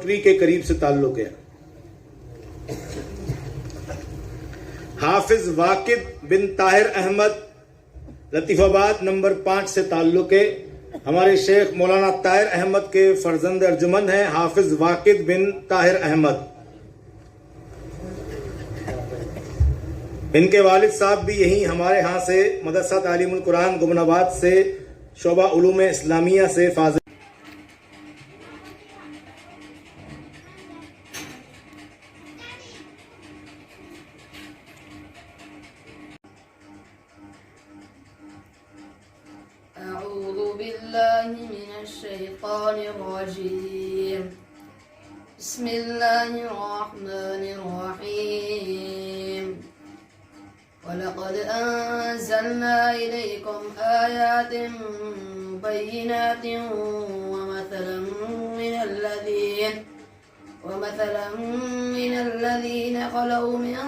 पटरी के करीब से ताल्लुक है। हाफिज वाकिद बिन ताहिर अहमद लतीफ़ाबाद नंबर 5 से ताल्लुक है। हमारे शेख मौलाना ताहिर अहमद के फर्जंद अर्जुमंद हैं हाफिज वाकिद बिन ताहिर अहमद। इनके वालिद साहब भी यहीं हमारे यहाँ से मदरसा तालीमुल कुरान गुमनाबाद से शोबा उलूम इस्लामिया से फाज़िल। أعوذ بالله من الشيطان الرجيم بسم الله الرحمن الرحيم ولقد أنزلنا إليكم آيات بينات ومثلا من الذين خلوا من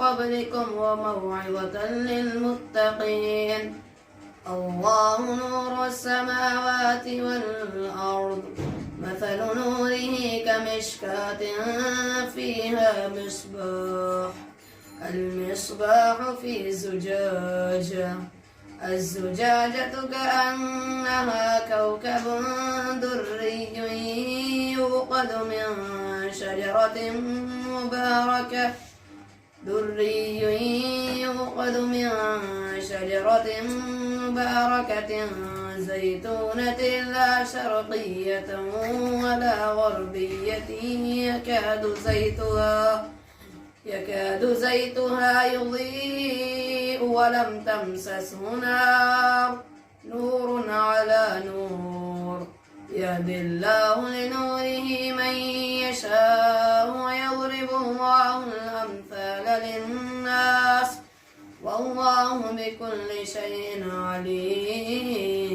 قبلكم وموعظة للمتقين الله نور السماوات والأرض مثل نوره كمشكاة فيها مصباح المصباح في زجاجة الزجاجة كأنها كوكب دري يوقد من شجرة مباركة زيتونة لا شرقية ولا غربية يكاد زيتها يضيء ولم تمسسه نور على نور يهدي الله لنوره من يشاء ويضرب الله الأمثال للناس والله بكل شيء عليم.